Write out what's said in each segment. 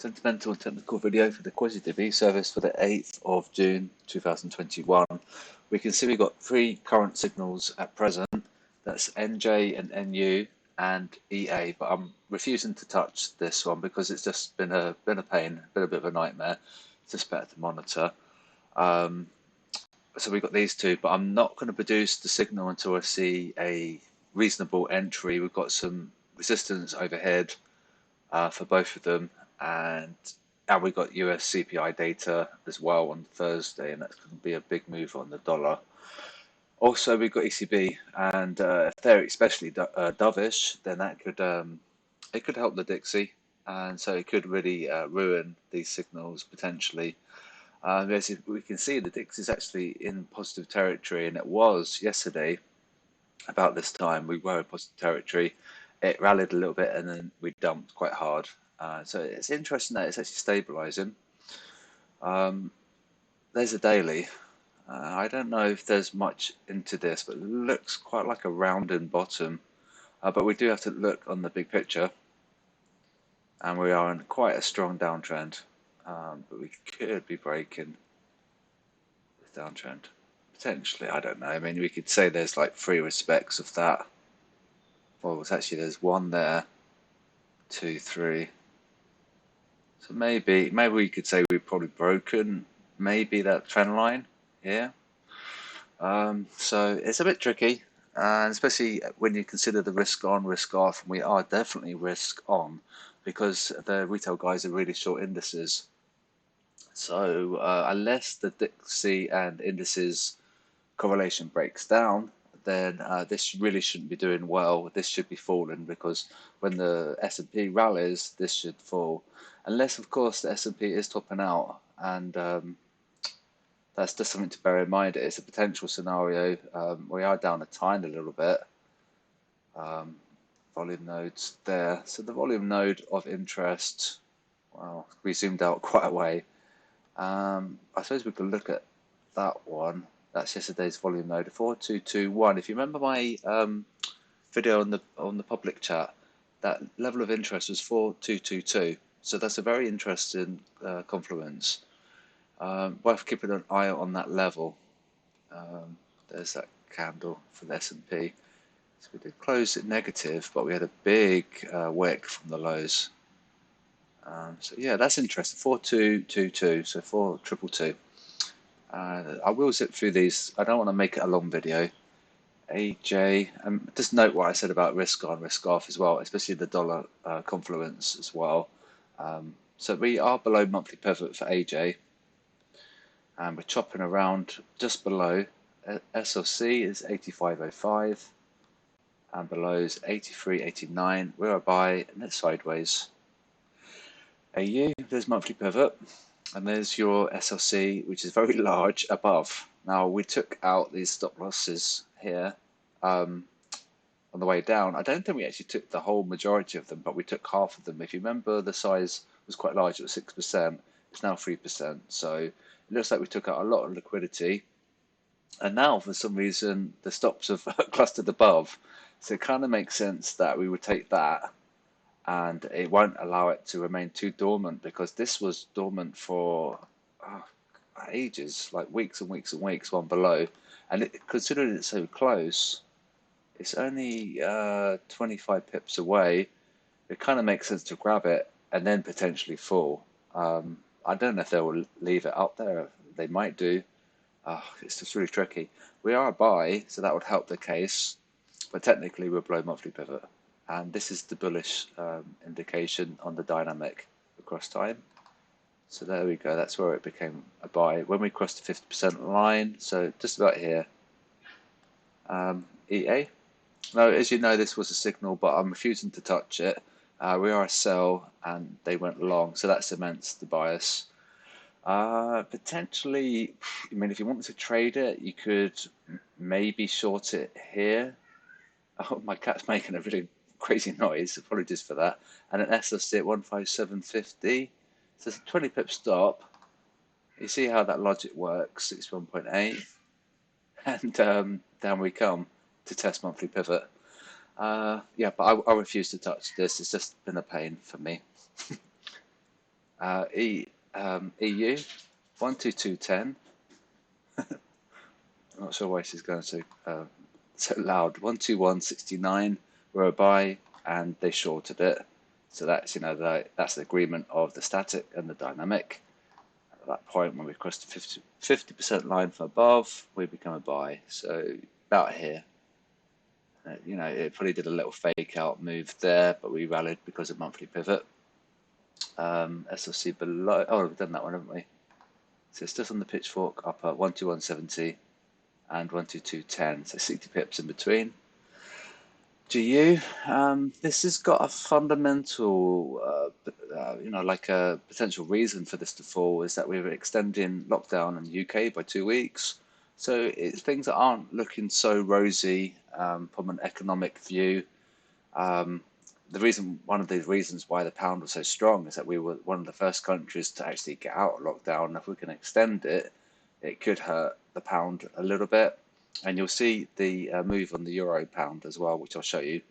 Sentimental and technical video for the QuasiTV service for the 8th of June 2021. We can see we've got three current signals at present. That's NJ and NU and EA, but I'm refusing to touch this one because it's just been a pain, been a bit of a nightmare. It's just better to monitor. So we've got these two, but I'm not going to produce the signal until I see a reasonable entry. We've got some resistance overhead for both of them, and we've got US CPI data as well on Thursday, and that's going to be a big move on the dollar. Also, we've got ECB, and if they're especially dovish, then that could it could help the Dixie, and so it could really ruin these signals potentially. As we can see, the Dix is actually in positive territory, and it was yesterday about this time. We were in positive territory. It rallied a little bit, and then we dumped quite hard. So it's interesting that it's actually stabilizing. There's a daily. I don't know if there's much into this, but it looks quite like a rounded bottom. But we do have to look on the big picture, and we are in quite a strong downtrend. But we could be breaking this downtrend. Potentially, I don't know. I mean, we could say there's like three respects of that. Well, it's actually there's one there, 2, 3. So maybe we could say we've probably broken maybe that trend line here. So it's a bit tricky, and especially when you consider the risk on, risk off, and we are definitely risk on because the retail guys are really short indices. So unless the Dixie and indices correlation breaks down, then this really shouldn't be doing well. This should be falling because when the S&P rallies, this should fall. Unless, of course, the S&P is topping out, and that's just something to bear in mind. It's a potential scenario. We are down a tiny little bit. Volume nodes there. So the volume node of interest, well, we zoomed out quite a way. I suppose we could look at that one. That's yesterday's volume node, 4221. If you remember my video on the public chat, that level of interest was 4222. So that's a very interesting confluence. Worth keeping an eye on that level. There's that candle for the S&P. So we did close it negative, but we had a big wick from the lows. So yeah, that's interesting. 4222, so 4222. I will zip through these. I don't want to make it a long video. AJ, just note what I said about risk on, risk off as well, especially the dollar confluence as well. So we are below monthly pivot for AJ, and we're chopping around just below. SLC is 85.05, and below is 83.89. We're a buy, and it's sideways. AU, there's monthly pivot, and there's your SLC, which is very large above. Now we took out these stop losses here on the way down. I don't think we actually took the whole majority of them, but we took half of them. If you remember, the size was quite large. It was 6%. It's now 3%. So it looks like we took out a lot of liquidity. And now, for some reason, the stops have clustered above. So it kind of makes sense that we would take that, and it won't allow it to remain too dormant, because this was dormant for ages, like weeks and weeks and weeks, one below. And considering it's so close, it's only 25 pips away. It kind of makes sense to grab it and then potentially fall. I don't know if they will leave it up there. They might do. It's just really tricky. We are a buy, so that would help the case, but technically we're below monthly pivot. And this is the bullish indication on the dynamic across time. So there we go. That's where it became a buy. When we crossed the 50% line, so just about here. EA. Now, as you know, this was a signal, but I'm refusing to touch it. We are a sell, and they went long, so that cements the bias. Potentially, I mean, if you wanted to trade it, you could maybe short it here. Oh, my cat's making a really crazy noise. Apologies for that. And an SLC at 157.50. So it's a 20 pip stop. You see how that logic works, 61.8. And down we come to test monthly pivot. Yeah, but I refuse to touch this. It's just been a pain for me. EU 12210. I'm not sure why she's going so loud. 12169. We're a buy, and they shorted it. So that's that's the agreement of the static and the dynamic. At that point, when we cross the 50% line from above, we become a buy. So about here. It probably did a little fake out move there, but we rallied because of monthly pivot. SLC below. Oh, we've done that one, haven't we? So it's just on the pitchfork up at 12170 and 12210. So 60 pips in between. GU. This has got a fundamental, like a potential reason for this to fall is that we were extending lockdown in the UK by 2 weeks. So things that aren't looking so rosy from an economic view. One of the reasons why the pound was so strong is that we were one of the first countries to actually get out of lockdown. If we can extend it, it could hurt the pound a little bit. And you'll see the move on the euro pound as well, which I'll show you.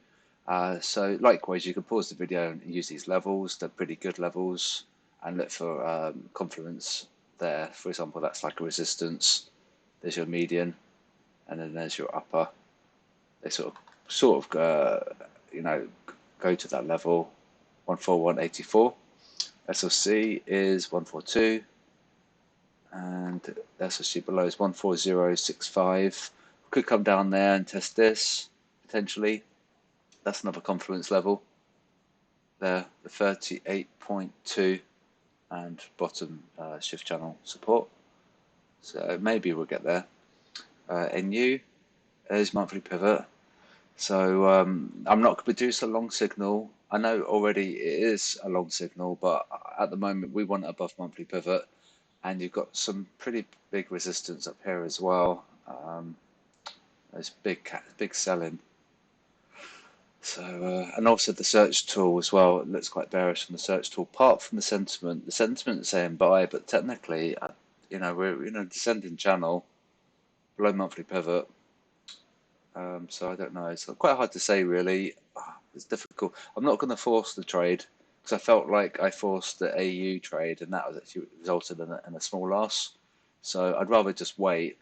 So likewise, you can pause the video and use these levels. They're pretty good levels, and look for confluence there. For example, that's like a resistance. There's your median, and then there's your upper. They sort of go to that level. 14184. SLC is 142. And SLC below is 14065. Could come down there and test this potentially. That's another confluence level there, the 38.2, and bottom shift channel support. So maybe we'll get there. NU is monthly pivot. So I'm not going to produce a long signal. I know already it is a long signal, but at the moment we want above monthly pivot. And you've got some pretty big resistance up here as well. There's big selling. So and also the search tool as well. It looks quite bearish from the search tool. Apart from the sentiment is saying buy, but technically, we're in a descending channel below monthly pivot. So I don't know. It's quite hard to say really. It's difficult. I'm not going to force the trade, because I felt like I forced the AU trade, and that was actually resulted in a small loss. So I'd rather just wait.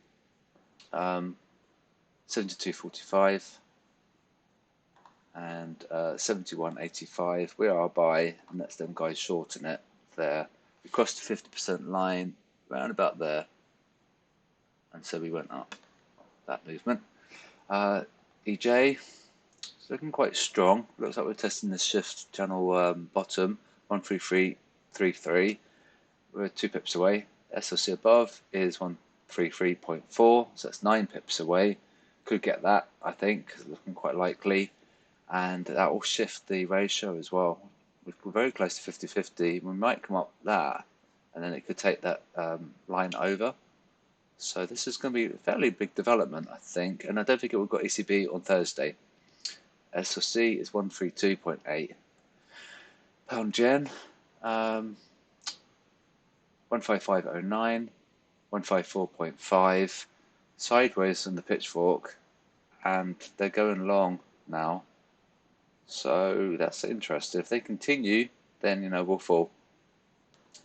72.45 and 71.85. We are a buy, and that's them guys shorting it there. We crossed the 50% line around about there, and so we went up that movement. EJ. It's looking quite strong. Looks like we're testing the shift channel bottom, 133.33. We're 2 pips away. SLC above is 133.4, so that's 9 pips away. Could get that, I think. It's looking quite likely. And that will shift the ratio as well. We're very close to 50-50. We might come up that, and then it could take that line over. So this is going to be a fairly big development, I think. And I don't think we've got ECB on Thursday. SLC is 132.8. Pound yen, 155.09, 154.5. Sideways on the pitchfork, and they're going long now. So that's interesting. If they continue, then we'll fall.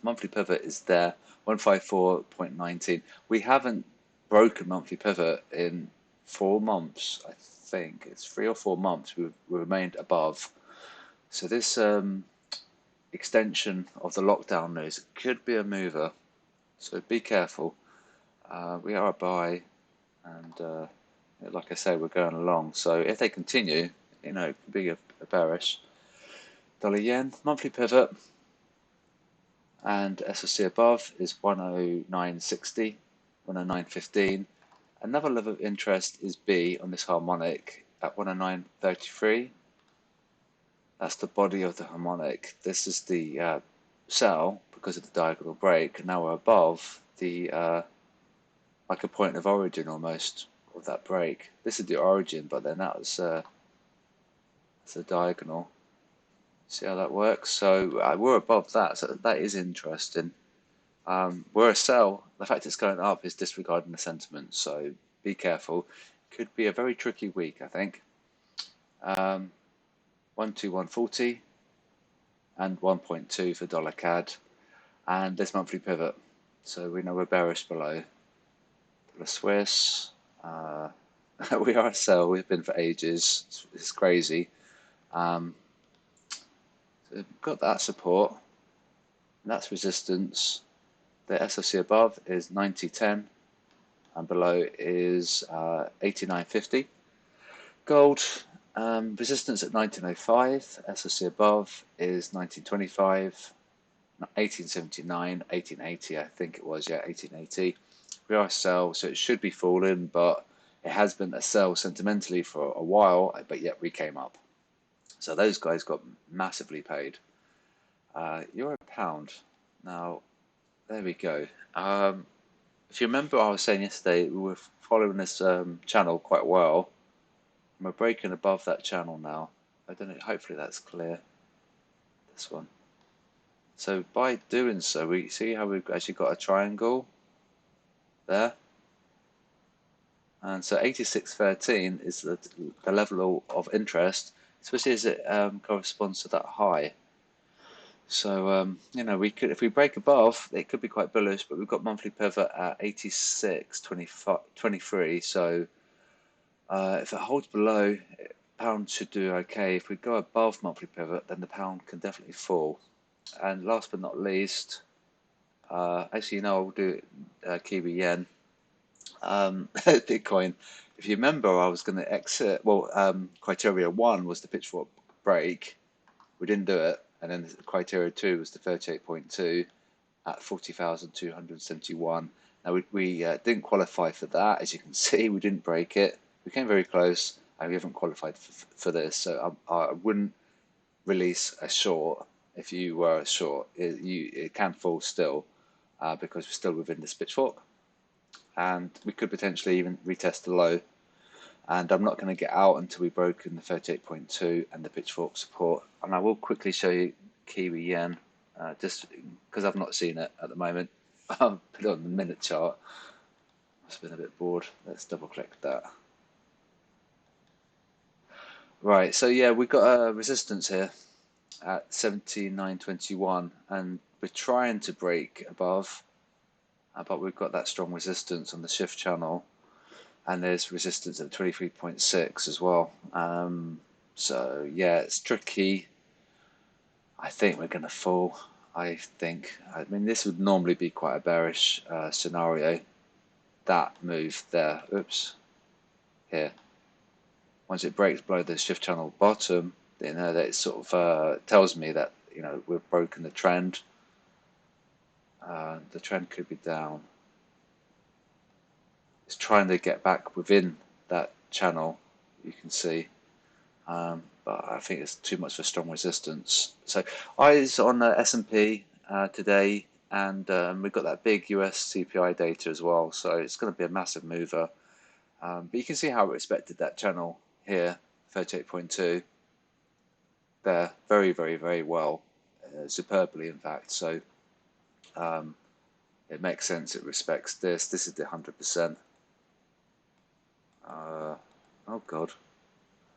Monthly pivot is there, 154.19. We haven't broken monthly pivot in 4 months. I think it's 3 or 4 months we remained above. So this extension of the lockdown news could be a mover. So be careful. We are a buy, and like I say, we're going along. So if they continue, it could be a bearish. Dollar yen, monthly pivot, and SLC above is 109.60, 109.15. Another level of interest is B on this harmonic at 109.33. That's the body of the harmonic. This is the sell because of the diagonal break. Now we're above the like a point of origin almost of that break. This is the origin, but then that was it's a diagonal. See how that works? So we're above that, so that is interesting. We're a sell. The fact it's going up is disregarding the sentiment, so be careful. Could be a very tricky week, I think. 121.40 and 1.2 for dollar CAD. and this monthly pivot. So we know we're bearish below. The Swiss, we are a sell. We've been for ages. It's crazy. So we've got that support. And that's resistance. The SLC above is 90.10 and below is 89.50. Gold, resistance at 1905, SLC above is 1925, 1879, 1880, I think it was, yeah, 1880. We are a sell, so it should be falling, but it has been a sell sentimentally for a while, but yet we came up. So those guys got massively paid. Euro pound. Now, there we go. If you remember, I was saying yesterday we were following this channel quite well. We're breaking above that channel now. I don't know. Hopefully that's clear. This one. So by doing so, we see how we've actually got a triangle there. And so 86.13 is the level of interest, especially as it corresponds to that high. So we could, if we break above, it could be quite bullish. But we've got monthly pivot at 86.23. So if it holds below, pound should do okay. If we go above monthly pivot, then the pound can definitely fall. And last but not least, actually, I'll do Kiwi yen. Bitcoin. If you remember, I was going to exit. Well, criteria 1 was the pitchfork break. We didn't do it. And then criteria 2 was the 38.2 at 40,271. Now, we didn't qualify for that. As you can see, we didn't break it. We came very close, and we haven't qualified for this. So I wouldn't release a short if you were a short. It can fall still because we're still within this pitchfork. And we could potentially even retest the low. And I'm not going to get out until we've broken the 38.2 and the pitchfork support. And I will quickly show you Kiwi yen, just because I've not seen it at the moment. I'll put it on the minute chart. I've been a bit bored. Let's double click that. Right, so yeah, we've got a resistance here at 79.21, and we're trying to break above, but we've got that strong resistance on the shift channel. And there's resistance at 23.6 as well. So yeah, it's tricky. I think we're going to fall. I mean, this would normally be quite a bearish scenario. That move there, oops, here. Once it breaks below the shift channel bottom, that it sort of tells me that we've broken the trend. The trend could be down. It's trying to get back within that channel, you can see, but I think it's too much of a strong resistance. So eyes on the S&P today, and we've got that big US CPI data as well, so it's going to be a massive mover. But you can see how it respected that channel here, 38.2 there, very, very, very well, superbly in fact. So it makes sense. It respects this. This is the 100%. Oh God.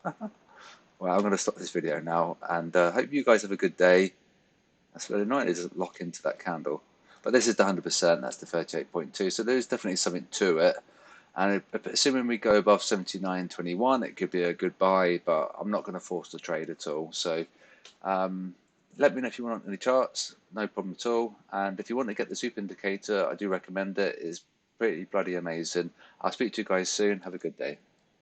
Well, I'm going to stop this video now, and hope you guys have a good day. That's really annoying, is lock into that candle. But this is the 100%, that's the 38.2, so there's definitely something to it. And assuming we go above 79.21, it could be a good buy, but I'm not going to force the trade at all. So let me know if you want any charts, no problem at all. And if you want to get the super indicator, I do recommend it. It's pretty bloody amazing. I'll speak to you guys soon. Have a good day.